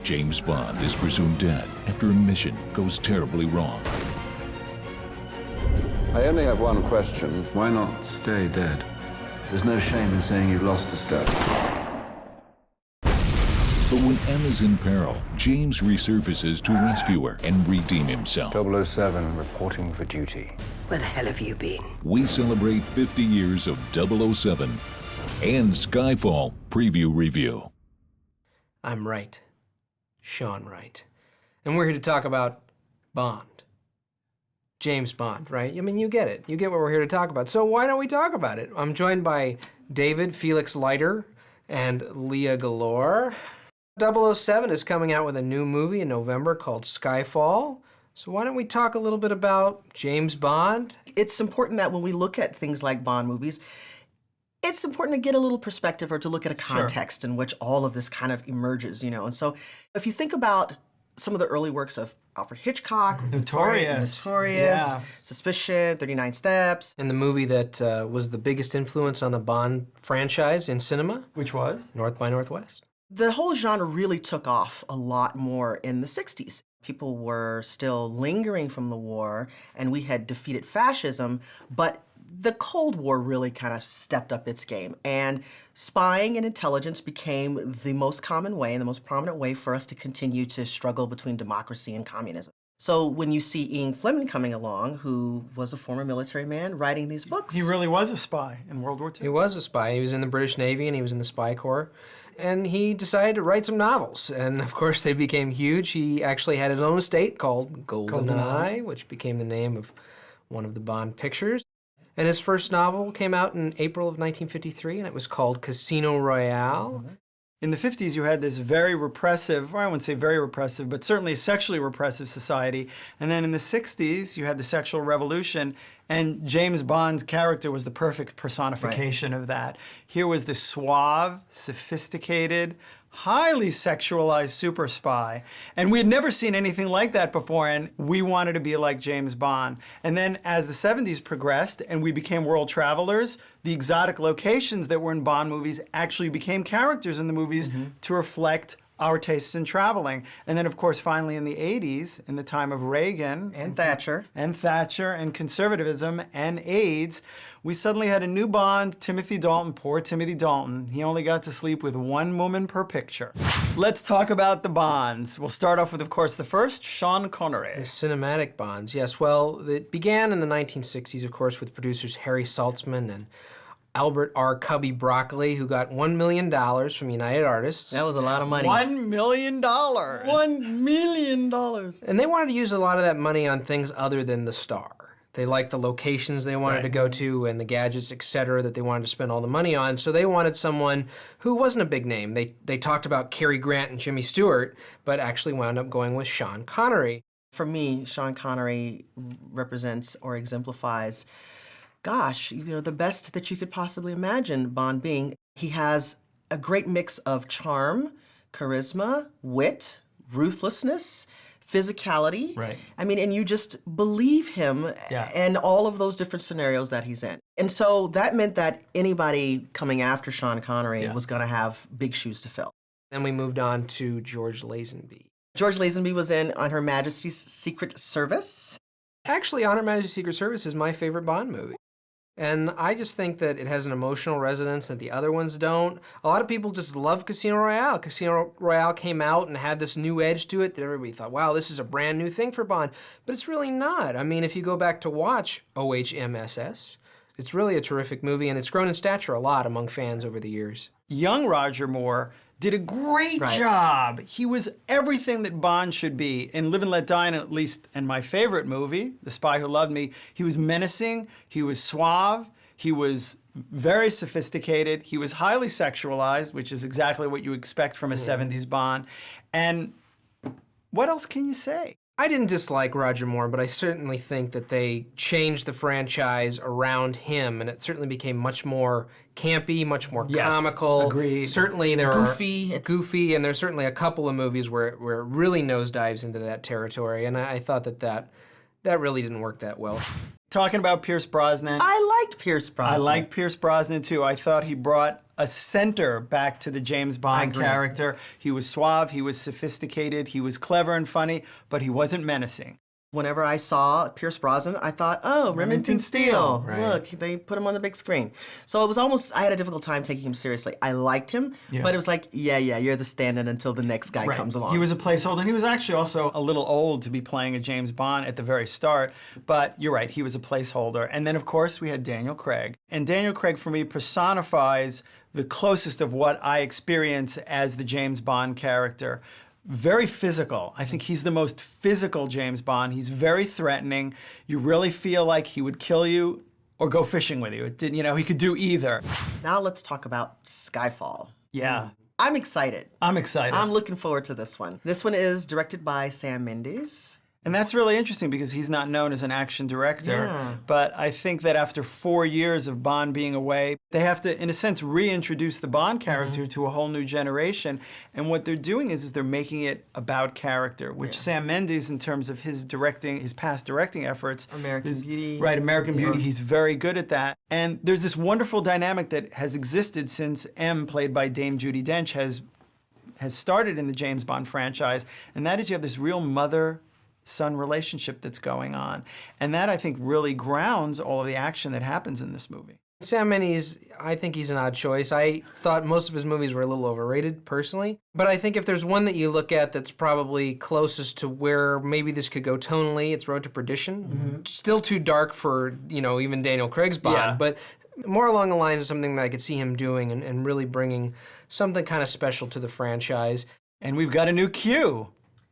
James Bond is presumed dead after a mission goes terribly wrong. I only have one question. Why not stay dead? There's no shame in saying you've lost a step. But when Emma's in peril, James resurfaces to rescue her and redeem himself. 007 reporting for duty. Where the hell have you been? We celebrate 50 years of 007 and Skyfall preview review. I'm Wright, Sean Wright, and we're here to talk about Bond. James Bond, right? I mean, you get it. You get what we're here to talk about. So why don't we talk about it? I'm joined by David, Felix Leiter, and Leah Galore. 007 is coming out with a new movie in November called Skyfall. So why don't we talk a little bit about James Bond? It's important that when we look at things like Bond movies, it's important to get a little perspective or to look at a context in which all of this kind of emerges, you know. And so if you think about some of the early works of Alfred Hitchcock, Notorious, yeah. Suspicion, 39 Steps. And the movie that was the biggest influence on the Bond franchise in cinema? Which was? North by Northwest. The whole genre really took off a lot more in the 60s. People were still lingering from the war, and we had defeated fascism, but the Cold War really kind of stepped up its game, and spying and intelligence became the most common way and the most prominent way for us to continue to struggle between democracy and communism. So when you see Ian Fleming coming along, who was a former military man writing these books. He really was a spy in World War II. He was a spy. He was in the British Navy and he was in the Spy Corps. And he decided to write some novels. And of course they became huge. He actually had his own estate called GoldenEye, which became the name of one of the Bond pictures. And his first novel came out in April of 1953, and it was called Casino Royale. In the 50s, you had this very repressive, or I wouldn't say very repressive, but certainly a sexually repressive society. And then in the 60s, you had the sexual revolution, and James Bond's character was the perfect personification of that. Here was this suave, sophisticated, highly sexualized super spy. And we had never seen anything like that before, and we wanted to be like James Bond. And then as the 70s progressed and we became world travelers, the exotic locations that were in Bond movies actually became characters in the movies to reflect our tastes in traveling. And then, of course, finally in the 80s, in the time of Reagan And Thatcher. And conservatism and AIDS, we suddenly had a new Bond, Timothy Dalton. Poor Timothy Dalton. He only got to sleep with one woman per picture. Let's talk about the Bonds. We'll start off with, of course, the first, Sean Connery. The cinematic Bonds, yes. Well, it began in the 1960s, of course, with producers Harry Saltzman and Albert R. Cubby Broccoli, who got $1 million from United Artists. That was a lot of money. $1 million. $1 million. And they wanted to use a lot of that money on things other than the star. They liked the locations they wanted to go to and the gadgets, etc., that they wanted to spend all the money on. So they wanted someone who wasn't a big name. They talked about Cary Grant and Jimmy Stewart, but actually wound up going with Sean Connery. For me, Sean Connery represents or exemplifies, gosh, you know, the best that you could possibly imagine Bond being. He has a great mix of charm, charisma, wit, ruthlessness, physicality. Right. I mean, and you just believe him in all of those different scenarios that he's in. And so that meant that anybody coming after Sean Connery was going to have big shoes to fill. Then we moved on to George Lazenby. George Lazenby was in On Her Majesty's Secret Service. Actually, On Her Majesty's Secret Service is my favorite Bond movie. And I just think that it has an emotional resonance that the other ones don't. A lot of people just love Casino Royale. Casino Royale came out and had this new edge to it that everybody thought, wow, this is a brand new thing for Bond. But it's really not. I mean, if you go back to watch OHMSS, it's really a terrific movie, and it's grown in stature a lot among fans over the years. Young Roger Moore did a great job. He was everything that Bond should be. In Live and Let Die, and at least in my favorite movie, The Spy Who Loved Me, he was menacing, he was suave, he was very sophisticated, he was highly sexualized, which is exactly what you expect from a 70s Bond. And what else can you say? I didn't dislike Roger Moore, but I certainly think that they changed the franchise around him, and it certainly became much more campy, much more comical. Agreed. Certainly there Goofy. Goofy, and there's certainly a couple of movies where it really nosedives into that territory, and I thought that That really didn't work that well. Talking about Pierce Brosnan. I liked Pierce Brosnan. I like Pierce Brosnan too. I thought he brought a center back to the James Bond character. He was suave, he was sophisticated, he was clever and funny, but he wasn't menacing. Whenever I saw Pierce Brosnan, I thought, oh, Remington Steele. Right. Look, they put him on the big screen. So it was almost, I had a difficult time taking him seriously. I liked him, but it was like, yeah, you're the stand-in until the next guy comes along. He was a placeholder, and he was actually also a little old to be playing a James Bond at the very start, but you're right, he was a placeholder. And then, of course, we had Daniel Craig. And Daniel Craig, for me, personifies the closest of what I experience as the James Bond character. Very physical. I think he's the most physical James Bond. He's very threatening. You really feel like he would kill you or go fishing with you. It didn't, he could do either. Now let's talk about Skyfall. Yeah. I'm excited. I'm excited. I'm looking forward to this one. This one is directed by Sam Mendes. And that's really interesting because he's not known as an action director. Yeah. But I think that after 4 years of Bond being away, they have to, in a sense, reintroduce the Bond character to a whole new generation. And what they're doing is they're making it about character, which Sam Mendes, in terms of his directing, his past directing efforts. American Beauty. Right, American Beauty. He's very good at that. And there's this wonderful dynamic that has existed since M, played by Dame Judi Dench, has started in the James Bond franchise. And that is you have this real mother-son relationship that's going on. And that, I think, really grounds all of the action that happens in this movie. Sam Mendes, I think he's an odd choice. I thought most of his movies were a little overrated, personally. But I think if there's one that you look at that's probably closest to where maybe this could go tonally, it's Road to Perdition. Still too dark for, even Daniel Craig's Bond, but more along the lines of something that I could see him doing and really bringing something kind of special to the franchise. And we've got a new Q.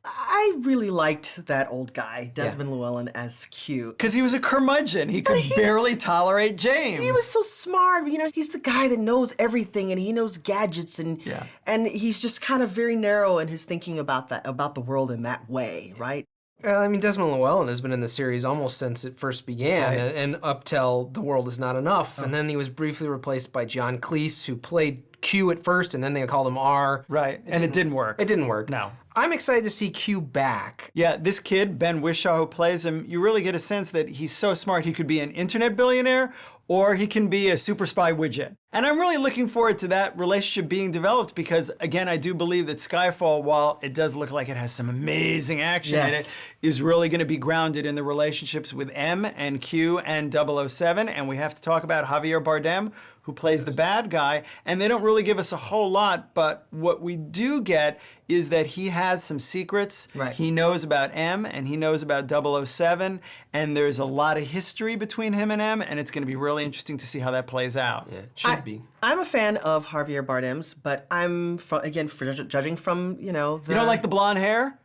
I really liked that old guy, Desmond Llewellyn, as Q. Because he was a curmudgeon. He could barely tolerate James. He was so smart. He's the guy that knows everything, and he knows gadgets, and he's just kind of very narrow in his thinking about the world in that way, right? Desmond Llewellyn has been in the series almost since it first began, and up till The World Is Not Enough. And then he was briefly replaced by John Cleese, who played Q at first, and then they called him R. Right, and it didn't work. It didn't work. No. I'm excited to see Q back. Yeah, this kid, Ben Whishaw, who plays him, you really get a sense that he's so smart. He could be an internet billionaire, or he can be a super spy widget. And I'm really looking forward to that relationship being developed because, again, I do believe that Skyfall, while it does look like it has some amazing action in it, is really going to be grounded in the relationships with M and Q and 007. And we have to talk about Javier Bardem, who plays the bad guy. And they don't really give us a whole lot, but what we do get is that he has some secrets. Right. He knows about M and he knows about 007, and there's a lot of history between him and M, and it's going to be really interesting to see how that plays out. Yeah, it should be. I'm a fan of Javier Bardem's, but I'm, judging from, You don't like the blonde hair?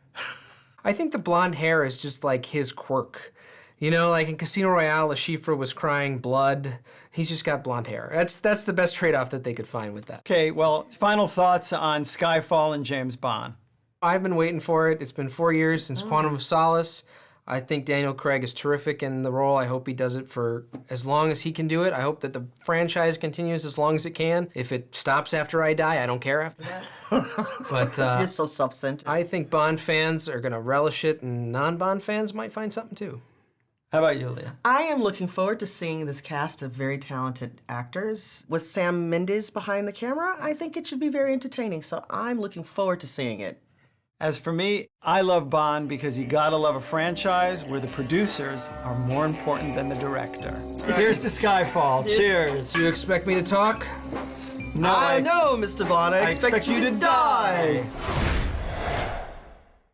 I think the blonde hair is just like his quirk. Like in Casino Royale, Le Chiffre was crying blood. He's just got blonde hair. That's the best trade-off that they could find with that. Okay, well, final thoughts on Skyfall and James Bond. I've been waiting for it. It's been 4 years since Quantum of Solace. I think Daniel Craig is terrific in the role. I hope he does it for as long as he can do it. I hope that the franchise continues as long as it can. If it stops after I die, I don't care after that. But You're so self-centered. I think Bond fans are going to relish it, and non-Bond fans might find something too. How about you, Leah? I am looking forward to seeing this cast of very talented actors. With Sam Mendes behind the camera, I think it should be very entertaining, so I'm looking forward to seeing it. As for me, I love Bond because you gotta love a franchise where the producers are more important than the director. Here's to Skyfall. Cheers. Do you expect me to talk? No, I know, Mr. Bond. I expect you to die.